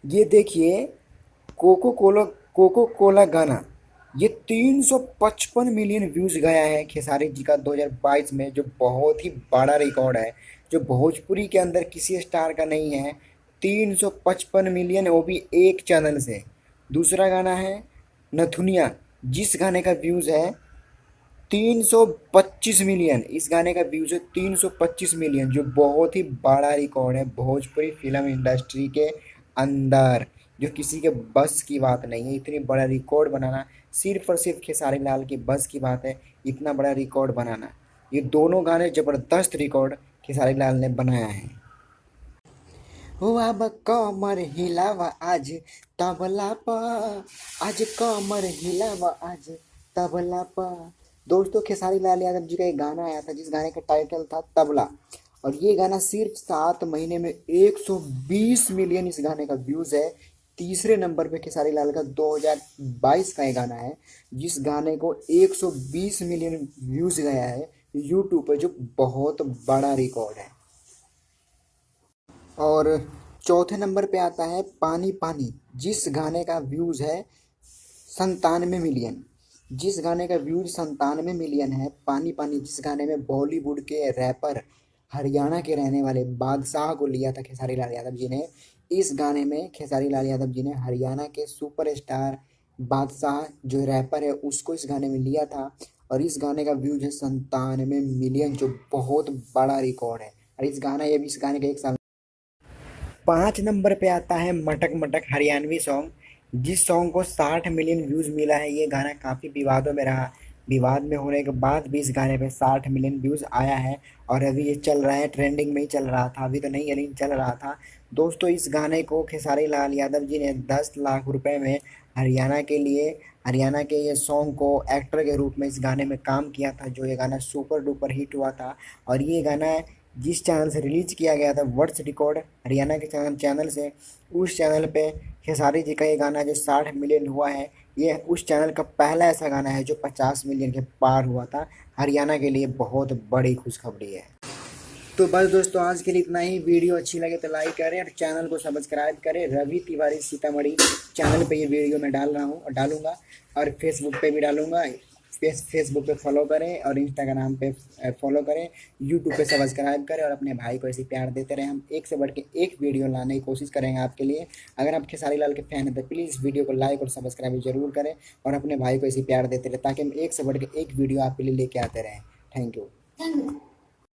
ये देखिए, cocoa Cola गाना ये 355 मिलियन व्यूज गया है खेसारी जी का 2022 में, जो बहुत ही बड़ा रिकॉर्ड है, जो भोजपुरी के अंदर किसी स्टार का नहीं है। 355 मिलियन, वो भी एक चैनल से। दूसरा गाना है नथुनिया, जिस गाने का व्यूज है 325 मिलियन। इस गाने का व्यूज है 325 मिलियन, जो बहुत ही बड़ा रिकॉर्ड है भोजपुरी फिल्म इंडस्ट्री के अंदर, जो किसी के बस की बात नहीं है। इतनी बड़ा रिकॉर्ड बनाना सिर्फ और सिर्फ खेसारी लाल की बस की बात है, इतना बड़ा रिकॉर्ड बनाना। ये दोनों गाने जबरदस्त रिकॉर्ड खेसारी लाल ने बनाया है। हो अब कमर हिलावा आज तबला पा, आज कमर हिलावा आज तबला पा। दोस्तों, खेसारी लाल यादव जी का एक गाना आया था जिस गाने का टाइटल था तबला, और ये गाना सिर्फ 7 महीने में 120 मिलियन इस गाने का व्यूज है। तीसरे नंबर पे खेसारी लाल का 2022 का ये गाना है, जिस गाने को 120 मिलियन व्यूज गया है यूट्यूब पे, जो बहुत बड़ा रिकॉर्ड है। और चौथे नंबर पे आता है पानी पानी, जिस गाने का व्यूज़ है 97 मिलियन। जिस गाने का व्यूज 97 मिलियन है, पानी पानी, जिस गाने में बॉलीवुड के रैपर हरियाणा के रहने वाले बादशाह को लिया था खेसारी लाल यादव जी ने। इस गाने में खेसारी लाल यादव जी ने हरियाणा के सुपरस्टार बादशाह जो रैपर है उसको इस गाने में लिया था, और इस गाने का व्यूज है 97 मिलियन, जो बहुत बड़ा रिकॉर्ड है। और इस गाने का 1 साल। 5 नंबर पे आता है मटक मटक, हरियाणवी सॉन्ग, जिस सॉन्ग को 60 मिलियन व्यूज़ मिला है। ये गाना काफ़ी विवादों में रहा, विवाद में होने के बाद भी इस गाने पे 60 मिलियन व्यूज़ आया है, और अभी ये चल रहा है, ट्रेंडिंग में ही चल रहा था, अभी तो नहीं है लेकिन चल रहा था। दोस्तों, इस गाने को खेसारी लाल यादव जी ने 10 लाख रुपए में हरियाणा के लिए, हरियाणा के ये सॉन्ग को एक्टर के रूप में इस गाने में काम किया था, जो ये गाना सुपर डुपर हिट हुआ था। और ये गाना जिस चैनल से रिलीज किया गया था, वर्ड्स रिकॉर्ड हरियाणा के चैनल से, उस चैनल पे खेसारी जी का ये गाना जो 60 मिलियन हुआ है, ये उस चैनल का पहला ऐसा गाना है जो 50 मिलियन के पार हुआ था। हरियाणा के लिए बहुत बड़ी खुशखबरी है। तो बस दोस्तों, आज के लिए इतना ही। वीडियो अच्छी लगे तो लाइक करें और चैनल को सब्सक्राइब करें। रवि तिवारी सीतामढ़ी चैनल पे ये वीडियो मैं डाल रहा हूँ और डालूंगा, और फेसबुक पे भी डालूंगा। फेसबुक पे फॉलो करें और इंस्टाग्राम पे फॉलो करें, यूट्यूब पे सब्सक्राइब करें, और अपने भाई को ऐसे प्यार देते रहें। हम एक से बढ़ के एक वीडियो लाने की कोशिश करेंगे आपके लिए। अगर आप खेसारी लाल के फैन हैं तो प्लीज़ वीडियो को लाइक और सब्सक्राइब जरूर करें, और अपने भाई को ऐसे प्यार देते रहें, ताकि हम एक से बढ़ के एक वीडियो आपके लिए लेके आते रहें। Thank you.